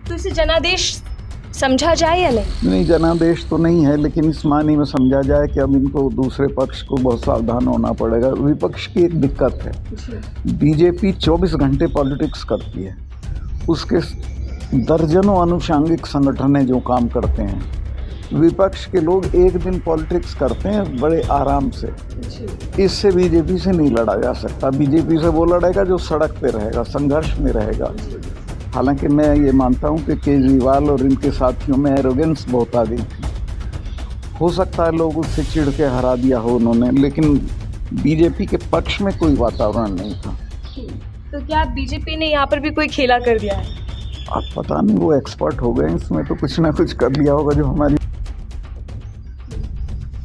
तो इसे जनादेश समझा जाए या नहीं? नहीं, जनादेश तो नहीं है, लेकिन इस मानी में समझा जाए कि अब इनको दूसरे पक्ष को बहुत सावधान होना पड़ेगा। विपक्ष की एक दिक्कत है, बीजेपी 24 घंटे पॉलिटिक्स करती है, उसके दर्जनों अनुषांगिक संगठन हैं जो काम करते हैं। विपक्ष के लोग एक दिन पॉलिटिक्स करते हैं बड़े आराम से। इससे बीजेपी से नहीं लड़ा जा सकता। बीजेपी से वो लड़ेगा जो सड़क पे रहेगा, संघर्ष में रहेगा। हालांकि मैं ये मानता हूँ कि केजरीवाल और इनके साथियों में एरोगेंस बहुत आ गई थी। हो सकता है लोग उससे चिढ़ के हरा दिया हो उन्होंने, लेकिन बीजेपी के पक्ष में कोई वातावरण नहीं था। तो क्या बीजेपी ने यहाँ पर भी कोई खेला कर दिया है? अब पता नहीं, वो एक्सपर्ट हो गए इसमें, तो कुछ ना कुछ कर लिया होगा जो हमारी।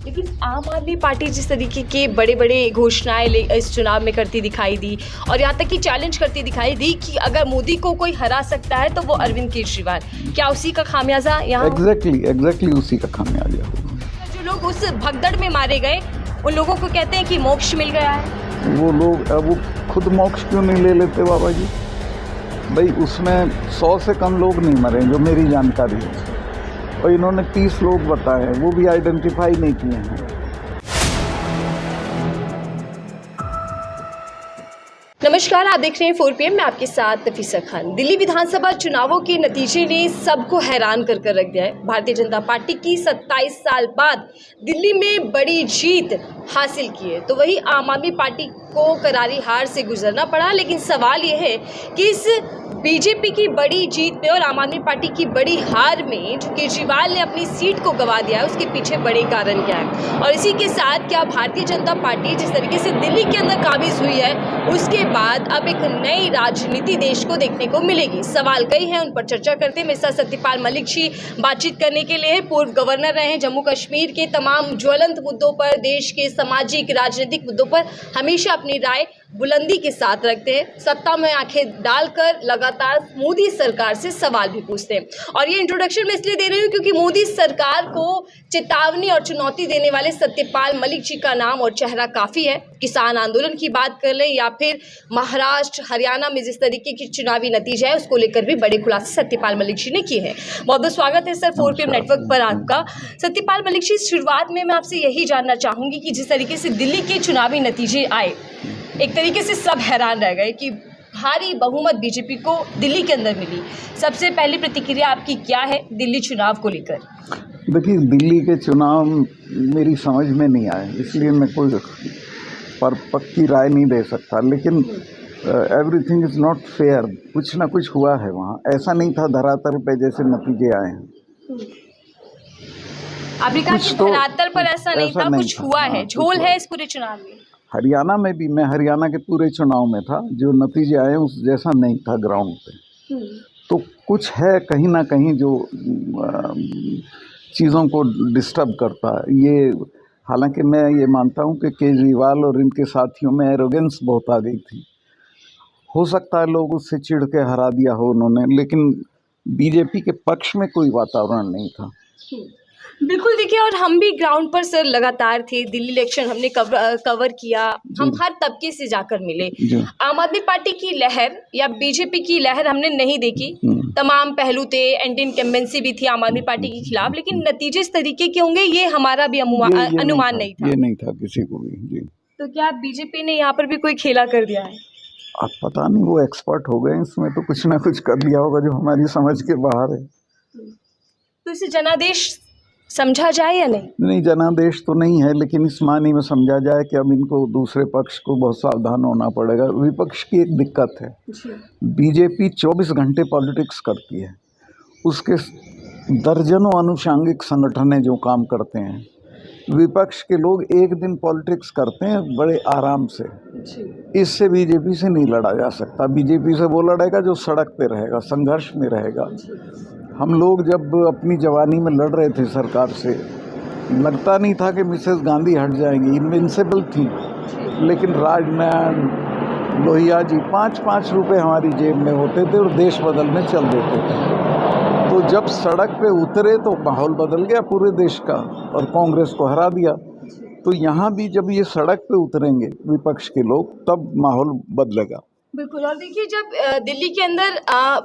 लेकिन आम आदमी पार्टी जिस तरीके के बड़े बड़े घोषणाएं इस चुनाव में करती दिखाई दी, और यहाँ तक कि चैलेंज करती दिखाई दी कि अगर मोदी को कोई हरा सकता है तो वो अरविंद केजरीवाल, क्या उसी का खामियाजा यहाँ? एग्जैक्टली उसी का खामियाजा होगा। जो लोग उस भगदड़ में मारे गए उन लोगों को कहते हैं कि मोक्ष मिल गया है। वो लोग अब वो खुद मोक्ष क्यों नहीं ले लेते बाबा जी? भाई उसमें 100 से कम लोग नहीं मरे जो मेरी जानकारी है, और इन्होंने 30 लोग बताए हैं, वो भी आइडेंटिफाई नहीं किए हैं। नमस्कार, आप देख रहे हैं 4 PM, मैं आपके साथ नफीसा खान। दिल्ली विधानसभा चुनावों के नतीजे ने सबको हैरान कर रख दिया है। भारतीय जनता पार्टी की 27 साल बाद दिल्ली में बड़ी जीत हासिल की है, तो वही आम आदमी पार्टी को करारी हार से गुजरना पड़ा। लेकिन सवाल यह है कि इस बीजेपी की बड़ी जीत में और आम आदमी पार्टी की बड़ी हार में जो केजरीवाल ने अपनी सीट को गंवा दिया है, उसके पीछे बड़े कारण क्या है, और इसी के साथ क्या भारतीय जनता पार्टी जिस तरीके से दिल्ली के अंदर काबिज हुई है, उसके बाद अब एक नई राजनीति देश को देखने को मिलेगी। सवाल कई हैं, उन पर चर्चा करते हैं। मेरे साथ सत्यपाल मलिक जी बातचीत करने के लिए पूर्व गवर्नर रहे हैं। जम्मू कश्मीर के तमाम ज्वलंत मुद्दों पर, देश के सामाजिक राजनीतिक मुद्दों पर हमेशा अपनी राय बुलंदी के साथ रखते हैं। सत्ता में आंखें डालकर लगातार मोदी सरकार से सवाल भी पूछते हैं। और ये इंट्रोडक्शन मैं इसलिए दे रही हूँ क्योंकि मोदी सरकार को चेतावनी और चुनौती देने वाले सत्यपाल मलिक जी का नाम और चेहरा काफ़ी है। किसान आंदोलन की बात कर लें या फिर महाराष्ट्र, हरियाणा में जिस तरीके की चुनावी नतीजा है, उसको लेकर भी बड़े खुलासे सत्यपाल मलिक जी ने किए हैं। बहुत बहुत स्वागत है सर 4 PM नेटवर्क पर आपका। सत्यपाल मलिक जी, शुरुआत में मैं आपसे यही जानना चाहूँगी कि जिस तरीके से दिल्ली के चुनावी नतीजे आए, एक तरीके से सब हैरान रह गए कि भारी बहुमत बीजेपी को दिल्ली के अंदर मिली। सबसे पहली प्रतिक्रिया आपकी क्या है दिल्ली चुनाव को लेकर? देखिए, दिल्ली के चुनाव मेरी समझ में नहीं आए, इसलिए मैं कोई पर पक्की राय नहीं दे सकता। लेकिन एवरीथिंग इज़ नॉट फेयर, कुछ ना कुछ हुआ है वहाँ। ऐसा नहीं था धरातल पे जैसे नतीजे आए हैं। आपने कहा कि धरातल पर ऐसा नहीं था, कुछ हुआ है, झोल है इस पूरे चुनाव में। हरियाणा में भी, मैं हरियाणा के पूरे चुनाव में था, जो नतीजे आए उस जैसा नहीं था ग्राउंड पे। तो कुछ है कहीं ना कहीं जो चीज़ों को डिस्टर्ब करता है। ये हालांकि मैं ये मानता हूँ कि केजरीवाल और इनके साथियों में एरोगेंस बहुत आ गई थी। हो सकता है लोग उससे चिढ़ के हरा दिया हो उन्होंने, लेकिन बीजेपी के पक्ष में कोई वातावरण नहीं था। बिल्कुल, देखिए, और हम भी ग्राउंड पर सर लगातार थे। दिल्ली इलेक्शन हमने कवर किया, हम हर तबके से जाकर मिले। आम आदमी पार्टी की लहर या बीजेपी की लहर हमने नहीं देखी। तमाम पहलू थे, एंटी इनकम्बेंसी भी थी आम आदमी पार्टी के खिलाफ, लेकिन नतीजे इस तरीके के होंगे ये हमारा भी अनुमान नहीं था। ये नहीं था किसी को भी। जी। तो क्या बीजेपी ने यहाँ पर भी कोई खेला कर दिया है? अब पता नहीं, वो एक्सपर्ट हो गए इसमें, तो कुछ ना कुछ कर लिया होगा जो हमारी समझ के बाहर है। तो इसे जनादेश समझा जाए या नहीं? नहीं, जनादेश तो नहीं है, लेकिन इस मानी में समझा जाए कि अब इनको दूसरे पक्ष को बहुत सावधान होना पड़ेगा। विपक्ष की एक दिक्कत है, बीजेपी 24 घंटे पॉलिटिक्स करती है, उसके दर्जनों अनुषांगिक संगठन हैं जो काम करते हैं। विपक्ष के लोग एक दिन पॉलिटिक्स करते हैं बड़े आराम से। इससे बीजेपी से नहीं लड़ा जा सकता। बीजेपी से वो लड़ेगा जो सड़क पे रहेगा, संघर्ष में रहेगा। हम लोग जब अपनी जवानी में लड़ रहे थे सरकार से, लगता नहीं था कि मिसेस गांधी हट जाएंगी, इनविंसिबल थी। लेकिन राजनारायण लोहिया जी 5-5 रुपए हमारी जेब में होते थे और देश बदलने चल देते थे। तो जब सड़क पे उतरे तो माहौल बदल गया पूरे देश का, और कांग्रेस को हरा दिया। तो यहाँ भी जब ये सड़क पे उतरेंगे विपक्ष के लोग, तब माहौल बदलेगा। बिल्कुल। और देखिए, जब दिल्ली के अंदर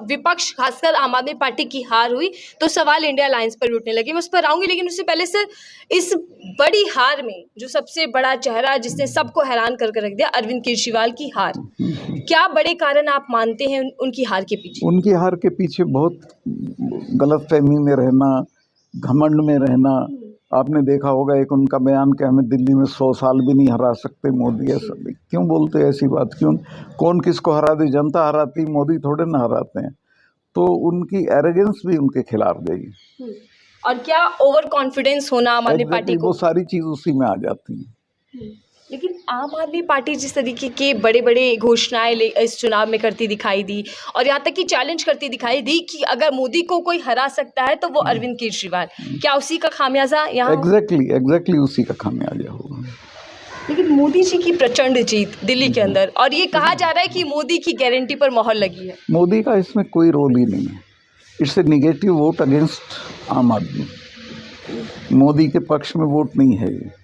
विपक्ष खासकर आम आदमी पार्टी की हार हुई तो सवाल इंडिया अलायंस पर भी उठने लगे। मैं उस पर आऊंगी, लेकिन उससे पहले सर, इस बड़ी हार में जो सबसे बड़ा चेहरा जिसने सबको हैरान करके रख दिया, अरविंद केजरीवाल की हार, क्या बड़े कारण आप मानते हैं उनकी हार के पीछे? उनकी हार के पीछे बहुत गलतफहमी में रहना, घमंड में रहना। आपने देखा होगा एक उनका बयान कि हमें दिल्ली में 100 साल भी नहीं हरा सकते मोदी। ऐसा क्यों बोलते हैं ऐसी बात? क्यों? कौन किसको हरा दे? जनता हराती, मोदी थोड़े ना हराते हैं। तो उनकी एरोगेंस भी उनके खिलाफ गई। और क्या ओवर कॉन्फिडेंस होना आम आदमी पार्टी को? वो सारी चीज उसी में आ जाती है। लेकिन आम आदमी पार्टी जिस तरीके के बड़े बड़े घोषणाएं इस चुनाव में करती दिखाई दी, और यहाँ तक कि चैलेंज करती दिखाई दी कि अगर मोदी को कोई हरा सकता है तो वो अरविंद केजरीवाल, क्या उसी का खामियाजा यहाँ? एग्जैक्टली उसी का खामियाजा होगा। लेकिन मोदी जी की प्रचंड जीत दिल्ली के अंदर, और ये कहा जा रहा है कि मोदी की गारंटी पर मोहर लगी है। मोदी का इसमें कोई रोल ही नहीं है। It's a negative vote against आम आदमी। मोदी के पक्ष में वोट नहीं है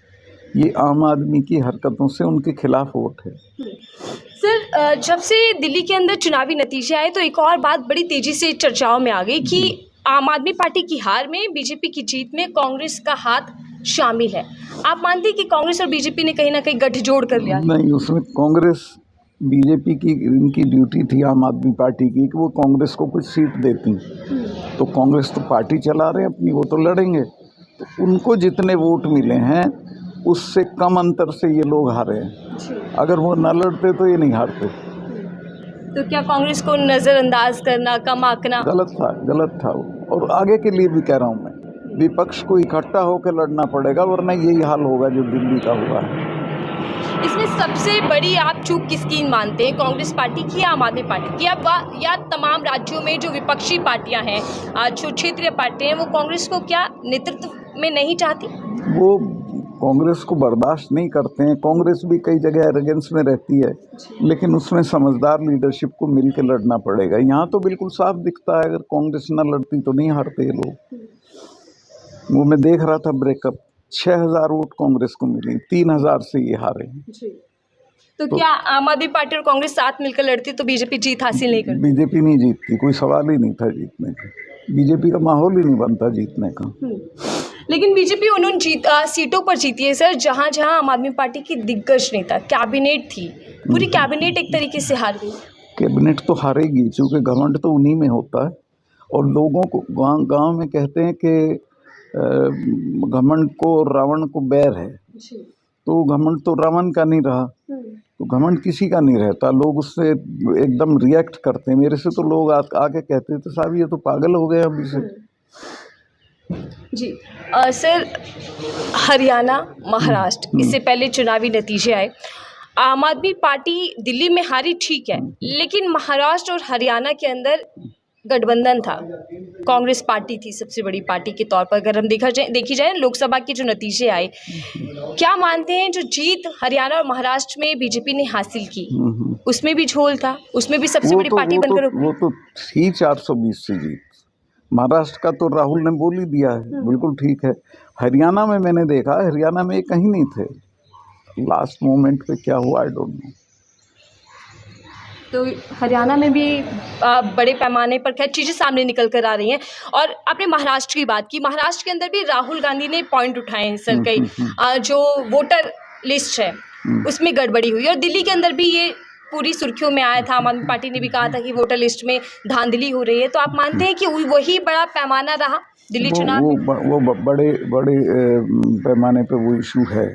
ये आम आदमी की हरकतों से उनके खिलाफ वोट है। सर, जब से दिल्ली के अंदर चुनावी नतीजे आए तो एक और बात बड़ी तेजी से चर्चाओं में आ गई कि आम आदमी पार्टी की हार में, बीजेपी की जीत में कांग्रेस का हाथ शामिल है। आप मानते हैं कि कांग्रेस और बीजेपी ने कहीं ना कहीं गठजोड़ कर लिया? नहीं, उसमें कांग्रेस बीजेपी की, इनकी ड्यूटी थी आम आदमी पार्टी की कि वो कांग्रेस को कुछ सीट देती। तो कांग्रेस तो पार्टी चला रहे हैं अपनी, वो तो लड़ेंगे। तो उनको जितने वोट मिले हैं उससे कम अंतर से ये लोग हारे हैं। अगर वो न लड़ते तो ये नहीं हारते। तो क्या कांग्रेस को नज़रअंदाज करना, कम आंकना गलत था वो। और आगे के लिए भी कह रहा हूँ मैं, विपक्ष को इकट्ठा होकर लड़ना पड़ेगा, वरना यही हाल होगा जो दिल्ली का हुआ है। इसमें सबसे बड़ी आप चूक किसकी मानते हैं, कांग्रेस पार्टी की या आम आदमी पार्टी की, या तमाम राज्यों में जो विपक्षी पार्टियां हैं, जो क्षेत्रीय पार्टियां हैं, वो कांग्रेस को क्या नेतृत्व में नहीं चाहती? वो कांग्रेस को बर्दाश्त नहीं करते हैं। कांग्रेस भी कई जगह एरोगेंस में रहती है, लेकिन उसमें समझदार लीडरशिप को मिलकर लड़ना पड़ेगा। यहाँ तो बिल्कुल साफ दिखता है, अगर कांग्रेस न लड़ती तो नहीं हारते ये लोग। वो मैं देख रहा था ब्रेकअप, 6000 वोट कांग्रेस को मिली, 3000 से ये हारे। तो क्या आम आदमी पार्टी और कांग्रेस साथ मिलकर लड़ती तो बीजेपी जीत हासिल नहीं करती? बीजेपी नहीं जीतती, कोई सवाल ही नहीं था जीतने का। बीजेपी का माहौल ही नहीं बनता जीतने का। लेकिन बीजेपी उन सीटों पर जीती है सर जहां जहां आम आदमी पार्टी की दिग्गज नेता, कैबिनेट थी, पूरी कैबिनेट एक तरीके से हार गई। कैबिनेट तो हारेगी, क्योंकि घमंड तो उन्हीं में होता है। और लोगों को गांव में कहते हैं कि घमंड को रावण को बैर है। तो घमंड तो रावण का नहीं रहा, तो घमंड किसी का नहीं रहता। लोग उससे एकदम रिएक्ट करते हैं। मेरे से तो लोग आके कहते थे साहब ये तो पागल हो गए अभी से। जी सर, हरियाणा, महाराष्ट्र, इससे पहले चुनावी नतीजे आए, आम आदमी पार्टी दिल्ली में हारी, ठीक है, लेकिन महाराष्ट्र और हरियाणा के अंदर गठबंधन था, कांग्रेस पार्टी थी सबसे बड़ी पार्टी के तौर पर। अगर हम देखी जाए लोकसभा के जो नतीजे आए, क्या मानते हैं जो जीत हरियाणा और महाराष्ट्र में बीजेपी ने हासिल की, उसमें भी झोल था, उसमें भी सबसे बड़ी पार्टी बनकर वो तो थी 420 से जीत। महाराष्ट्र का तो राहुल ने बोल ही दिया है, बिल्कुल ठीक है। हरियाणा में मैंने देखा, हरियाणा में ये कहीं नहीं थे। लास्ट मोमेंट पे क्या हुआ आई डोंट नो। तो हरियाणा में भी बड़े पैमाने पर खैर चीज़ें सामने निकल कर आ रही हैं। और आपने महाराष्ट्र की बात की, महाराष्ट्र के अंदर भी राहुल गांधी ने पॉइंट उठाए हैं सर, कई जो वोटर लिस्ट है उसमें गड़बड़ी हुई, और दिल्ली के अंदर भी ये पूरी सुर्खियों में आया था। आम आदमी पार्टी ने भी कहा था कि वोटर लिस्ट में धांधली हो रही है। तो आप मानते हैं कि वही बड़ा पैमाना रहा दिल्ली चुनाव में? वो बड़े पैमाने पे वो इशू है,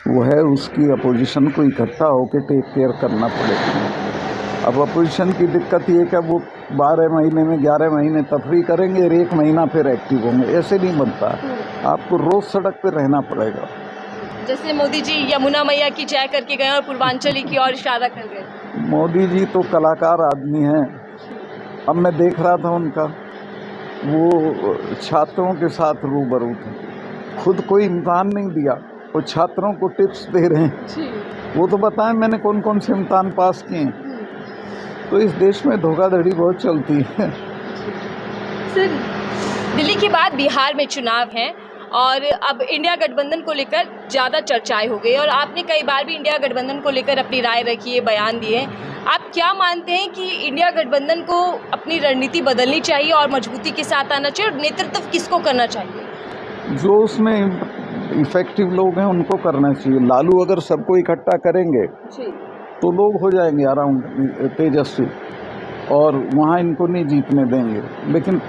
वो है उसकी अपोजिशन को इकट्ठा होकर टेक केयर करना पड़ेगा। अब अपोजिशन की दिक्कत ये कि वो 12 महीने में 11 महीने तफरी करेंगे और 1 महीना फिर एक्टिव होंगे, ऐसे नहीं बनता। आपको रोज़ सड़क पर रहना पड़ेगा। जैसे मोदी जी यमुना मैया की जय करके गए और पूर्वांचल की ओर इशारा कर गए। मोदी जी तो कलाकार आदमी हैं। अब मैं देख रहा था उनका, वो छात्रों के साथ रूबरू थे, खुद कोई इम्तहान नहीं दिया, वो छात्रों को टिप्स दे रहे हैं। वो तो बताएं मैंने कौन कौन से इम्तहान पास किए हैं। तो इस देश में धोखाधड़ी बहुत चलती है। सर, दिल्ली के बाद बिहार में चुनाव हैं और अब इंडिया गठबंधन को लेकर ज़्यादा चर्चाएं हो गई, और आपने कई बार भी इंडिया गठबंधन को लेकर अपनी राय रखी है, बयान दिए हैं। आप क्या मानते हैं कि इंडिया गठबंधन को अपनी रणनीति बदलनी चाहिए और मजबूती के साथ आना चाहिए, और नेतृत्व किसको करना चाहिए? जो उसमें इफेक्टिव लोग हैं उनको करना चाहिए। लालू अगर सबको इकट्ठा करेंगे तो लोग हो जाएंगे अराउंड तेजस्वी, और वहाँ इनको नहीं जीतने देंगे। लेकिन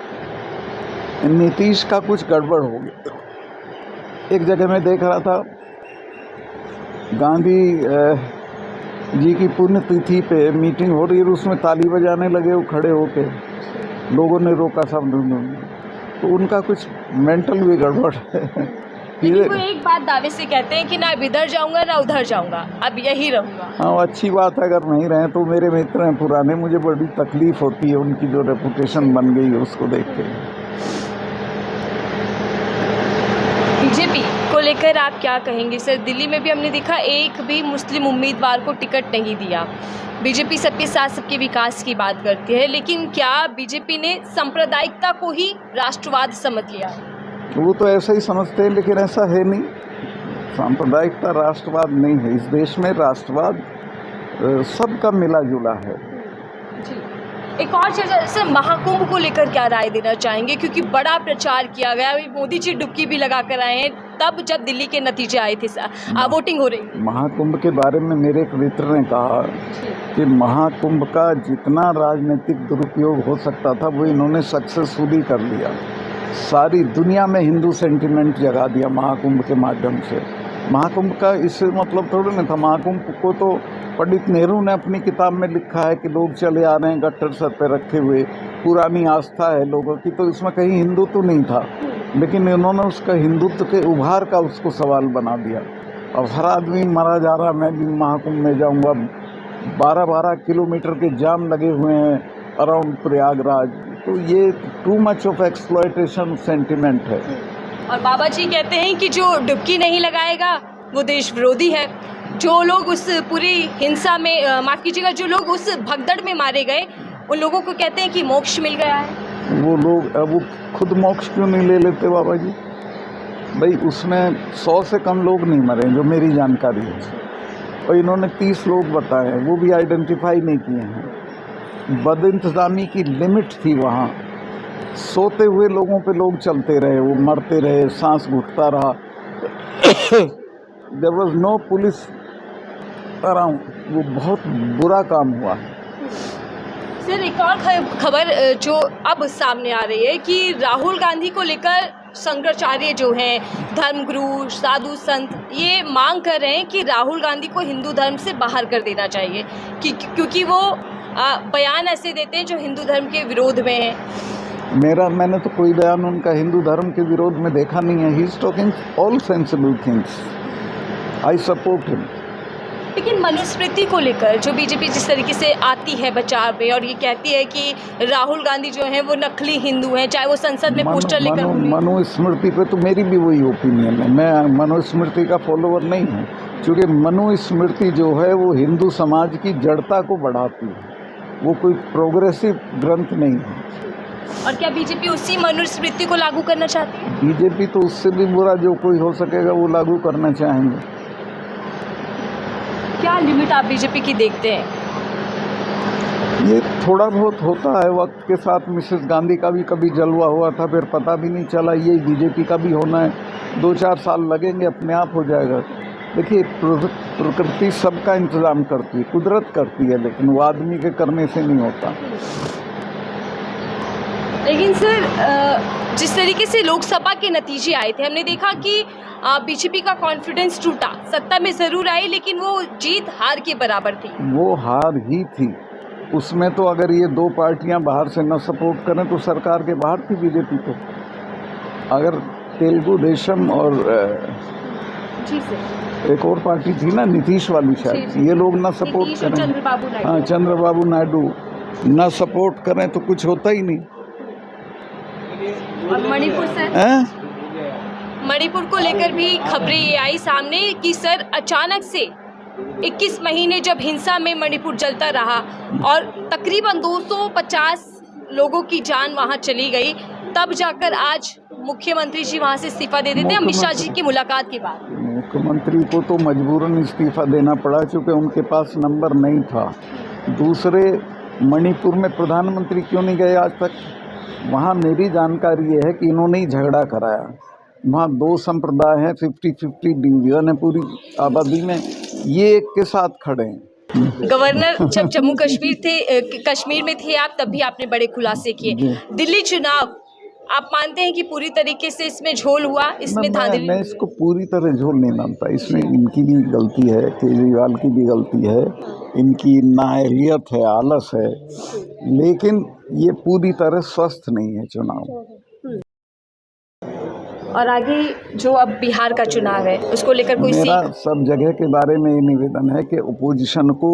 नीतीश का कुछ गड़बड़ हो गया। एक जगह मैं देख रहा था, गांधी जी की पुण्यतिथि पे मीटिंग हो रही है, उसमें ताली बजाने लगे वो खड़े होके, लोगों ने रोका सब, तो उनका कुछ मेंटल भी गड़बड़ है। लेकिन वो एक बात दावे से कहते हैं कि ना इधर जाऊंगा ना उधर जाऊंगा, अब यही रहूंगा। हाँ, अच्छी बात है, अगर नहीं रहे तो मेरे मित्र हैं पुराने, मुझे बड़ी तकलीफ होती है उनकी जो रेपुटेशन बन गई है उसको देख के। बीजेपी को लेकर आप क्या कहेंगे सर? दिल्ली में भी हमने देखा एक भी मुस्लिम उम्मीदवार को टिकट नहीं दिया। बीजेपी सबके साथ सबके विकास की बात करती है, लेकिन क्या बीजेपी ने सांप्रदायिकता को ही राष्ट्रवाद समझ लिया? वो तो ऐसा ही समझते हैं, लेकिन ऐसा है नहीं। सांप्रदायिकता राष्ट्रवाद नहीं है। इस देश में राष्ट्रवाद सबका मिला जुला है। जी। एक और चीज़ सर, महाकुंभ को लेकर क्या राय देना चाहेंगे? क्योंकि बड़ा प्रचार किया गया, अभी मोदी जी डुबकी भी लगा कर आए हैं तब जब दिल्ली के नतीजे आए थे, वोटिंग हो रही। महाकुंभ के बारे में मेरे एक मित्र ने कहा कि महाकुंभ का जितना राजनीतिक दुरुपयोग हो सकता था वो इन्होंने सक्सेसफुली कर लिया। सारी दुनिया में हिंदू सेंटिमेंट जगा दिया महाकुंभ के माध्यम से। महाकुंभ का इससे मतलब थोड़ी ना था। महाकुंभ को तो पंडित नेहरू ने अपनी किताब में लिखा है कि लोग चले आ रहे हैं गट्टर सर पे रखे हुए, पुरानी आस्था है लोगों की, तो इसमें कहीं हिंदुत्व नहीं था। लेकिन इन्होंने उसका हिंदुत्व के उभार का उसको सवाल बना दिया। अब हर आदमी मरा जा रहा, मैं भी महाकुंभ में जाऊंगा। 12-12 किलोमीटर के जाम लगे हुए हैं अराउंड प्रयागराज। तो ये too much of exploitation sentiment है। और बाबा जी कहते हैं कि जो डुबकी नहीं लगाएगा वो देश विरोधी है। जो लोग उस पूरी हिंसा में, माफ़ कीजिएगा, जो लोग उस भगदड़ में मारे गए उन लोगों को कहते हैं कि मोक्ष मिल गया है। वो लोग अब वो खुद मोक्ष क्यों नहीं ले लेते बाबा जी? भाई उसमें 100 से कम लोग नहीं मरे जो मेरी जानकारी है, और इन्होंने 30 लोग बताए हैं, वो भी आइडेंटिफाई नहीं किए हैं। बदइंतज़ामी की लिमिट थी वहाँ। सोते हुए लोगों पे लोग चलते रहे, वो मरते रहे, सांस घुटता रहा। There was no police around. वो बहुत बुरा काम हुआ है। सर, एक और खबर जो अब सामने आ रही है कि राहुल गांधी को लेकर शंकराचार्य जो हैं, धर्मगुरु, साधु संत, ये मांग कर रहे हैं कि राहुल गांधी को हिंदू धर्म से बाहर कर देना चाहिए, क्योंकि वो बयान ऐसे देते हैं जो हिंदू धर्म के विरोध में है। मैंने तो कोई बयान उनका हिंदू धर्म के विरोध में देखा नहीं है। He is talking all sensible things. I support him. लेकिन मनुस्मृति को लेकर जो बीजेपी जिस तरीके से आती है बचाव में, और ये कहती है कि राहुल गांधी जो हैं वो नकली हिंदू हैं, चाहे वो संसद में पोस्टर लेकर। मनुस्मृति पे तो मेरी भी वही ओपिनियन है। मैं मनुस्मृति का फॉलोअर नहीं हूँ, क्योंकि मनुस्मृति जो है वो हिंदू समाज की जड़ता को बढ़ाती है। वो कोई प्रोग्रेसिव ग्रंथ नहीं है। और क्या बीजेपी उसी मनुस्मृति को लागू करना चाहती है? बीजेपी तो उससे भी बुरा जो कोई हो सकेगा वो लागू करना चाहेंगे। क्या लिमिट आप बीजेपी की देखते हैं? ये थोड़ा बहुत होता है वक्त के साथ। मिसेस गांधी का भी कभी जलवा हुआ था, फिर पता भी नहीं चला। ये बीजेपी का भी होना है। 2-4 साल लगेंगे, अपने आप हो जाएगा। देखिए, प्रकृति सबका इंतज़ाम करती है, कुदरत करती है, लेकिन वो आदमी के करने से नहीं होता। लेकिन सर, जिस तरीके से लोकसभा के नतीजे आए थे, हमने देखा कि बीजेपी का कॉन्फिडेंस टूटा। सत्ता में ज़रूर आई, लेकिन वो जीत हार के बराबर थी। वो हार ही थी। उसमें तो अगर ये 2 पार्टियां बाहर से न सपोर्ट करें तो सरकार के बाहर थी बीजेपी। तो अगर तेलुगु देशम और जी सर, एक और पार्टी थी ना, नीतीश वाली शायद, ये लोग ना सपोर्ट करें, चंद्रबाबू नायडू ना सपोर्ट करें तो कुछ होता ही नहीं। और मणिपुर सर, मणिपुर को लेकर भी खबरें ये आई सामने कि सर अचानक से 21 महीने जब हिंसा में मणिपुर जलता रहा और तकरीबन 250 लोगों की जान वहां चली गई, तब जाकर आज मुख्यमंत्री जी वहां से इस्तीफा दे देते हैं अमित शाह जी की मुलाकात के बाद। मुख्यमंत्री को तो मजबूरन इस्तीफा देना पड़ा, क्योंकि उनके पास नंबर नहीं था। दूसरे मणिपुर में प्रधानमंत्री क्यों नहीं गए आज तक? वहाँ मेरी जानकारी ये है कि इन्होंने ही झगड़ा कराया। वहाँ दो संप्रदाय हैं, 50-50 डिवीजन है पूरी आबादी में, ये एक के साथ खड़े हैं। गवर्नर जब जम्मू कश्मीर थे, कश्मीर में थे आप, तब भी आपने बड़े खुलासे किए। दिल्ली चुनाव आप मानते हैं कि पूरी तरीके से इसमें झोल हुआ, इसमें धांधली? मैं इसको पूरी तरह झोल नहीं मानता। इसमें इनकी भी गलती है, केजरीवाल की भी गलती है, इनकी नाअहलियत है, आलस है, लेकिन ये पूरी तरह स्वस्थ नहीं है चुनाव। और आगे जो अब बिहार का चुनाव है उसको लेकर कोई मेरा सब जगह के बारे में ये निवेदन है कि ओपोजिशन को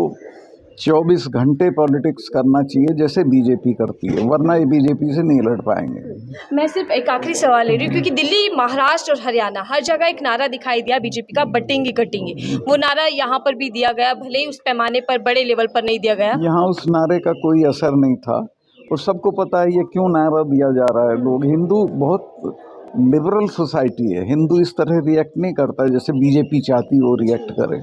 24 घंटे पॉलिटिक्स करना चाहिए जैसे बीजेपी करती है, वरना ये बीजेपी से नहीं लड़ पाएंगे। मैं सिर्फ एक आखिरी सवाल ले रही हूँ, क्योंकि दिल्ली, महाराष्ट्र और हरियाणा हर जगह एक नारा दिखाई दिया बीजेपी का, बटेंगे कटेंगे। वो नारा यहाँ पर भी दिया गया, भले ही उस पैमाने पर, बड़े लेवल पर नहीं दिया गया। यहाँ उस नारे का कोई असर नहीं था और सबको पता है ये क्यों नारा दिया जा रहा है। लोग, हिंदू बहुत लिबरल सोसाइटी है, हिंदू इस तरह रिएक्ट नहीं करता जैसे बीजेपी चाहती वो रिएक्ट करे।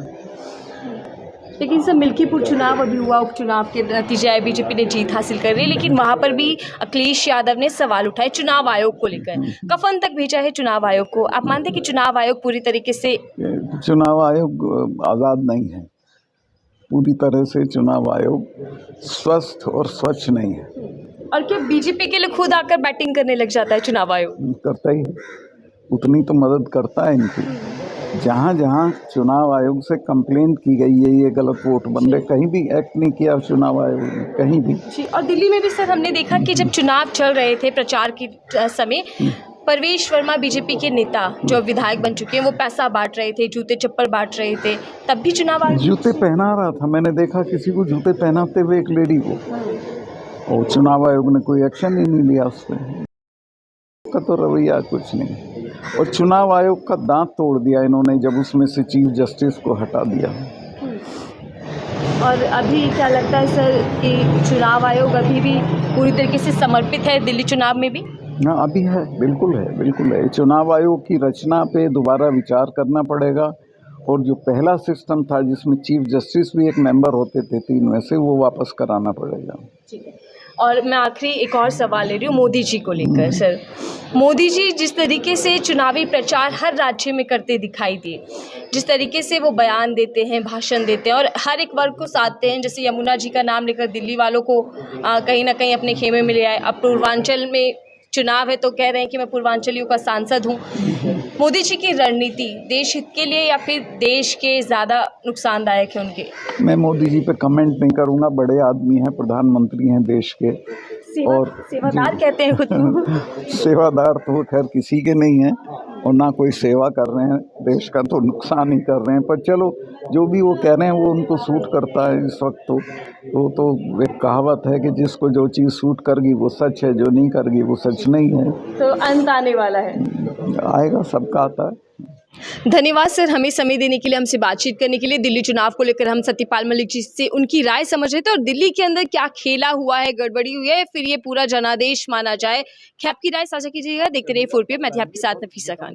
लेकिन सर, मिल्कीपुर चुनाव अभी हुआ, उपचुनाव के नतीजे आए, बीजेपी ने जीत हासिल कर ली, लेकिन वहां पर भी अखिलेश यादव ने सवाल उठाए चुनाव आयोग को लेकर, कफन तक भेजा है चुनाव आयोग को। आप मानते हैं कि चुनाव आयोग पूरी तरीके से? चुनाव आयोग आज़ाद नहीं है, पूरी तरह से चुनाव आयोग स्वस्थ और स्वच्छ नहीं है। और क्या बीजेपी के लिए खुद आकर बैटिंग करने लग जाता है चुनाव आयोग? करता ही है, उतनी तो मदद करता है इनकी। जहाँ जहाँ चुनाव आयोग से कंप्लेंट की गई है ये गलत वोट बन रहे, कहीं भी एक्ट नहीं किया चुनाव आयोग ने, कहीं भी। जी, और दिल्ली में भी सर हमने देखा कि जब चुनाव चल रहे थे, प्रचार के समय, परवेश वर्मा बीजेपी के नेता जो विधायक बन चुके हैं, वो पैसा बांट रहे थे, जूते चप्पल बांट रहे थे, तब भी चुनाव आयोग जूते पहना रहा था। मैंने देखा किसी को जूते पहनाते हुए, एक लेडी को, और चुनाव आयोग ने कोई एक्शन ही नहीं लिया उस पर। का तो रवैया कुछ नहीं, और चुनाव आयोग का दांत तोड़ दिया इन्होंने जब उसमें से चीफ जस्टिस को हटा दिया। और अभी क्या लगता है सर कि चुनाव आयोग अभी भी पूरी तरीके से समर्पित है दिल्ली चुनाव में भी? हाँ, अभी है, बिल्कुल है, बिल्कुल है। चुनाव आयोग की रचना पे दोबारा विचार करना पड़ेगा, और जो पहला सिस्टम था जिसमें चीफ जस्टिस भी एक मेंबर होते थे 3 में से, वो वापस कराना पड़ेगा। ठीक है। और मैं आखिरी एक और सवाल ले रही हूँ मोदी जी को लेकर। सर, मोदी जी जिस तरीके से चुनावी प्रचार हर राज्य में करते दिखाई दिए, जिस तरीके से वो बयान देते हैं, भाषण देते हैं और हर एक वर्ग को साधते हैं, जैसे यमुना जी का नाम लेकर दिल्ली वालों को कहीं ना कहीं अपने खेमे में ले आए। अब पूर्वांचल में चुनाव है तो कह रहे हैं कि मैं पूर्वांचलियों का सांसद हूँ। मोदी जी की रणनीति देश हित के लिए या फिर देश के ज़्यादा नुकसानदायक है उनके? मैं मोदी जी पे कमेंट नहीं करूँगा, बड़े आदमी हैं, प्रधानमंत्री हैं देश के, और सेवादार कहते हैं खुद को। सेवादार तो खैर किसी के नहीं है, और ना कोई सेवा कर रहे हैं, देश का तो नुकसान ही कर रहे हैं। पर चलो, जो भी वो कह रहे हैं वो उनको सूट करता है इस वक्त। तो एक कहावत है कि जिसको जो चीज़ सूट करगी वो सच है, जो नहीं करगी वो सच नहीं है। तो अंत आने वाला है? आएगा, सबका आता है। धन्यवाद सर, हमें समय देने के लिए, हमसे बातचीत करने के लिए। दिल्ली चुनाव को लेकर हम सत्यपाल मलिक जी से उनकी राय समझ रहे थे, और दिल्ली के अंदर क्या खेला हुआ है, गड़बड़ी हुई है, फिर ये पूरा जनादेश माना जाए, क्या आपकी राय साझा कीजिएगा। देखते रहिए 4PM, मैं थी आपके साथ नफीसा खान।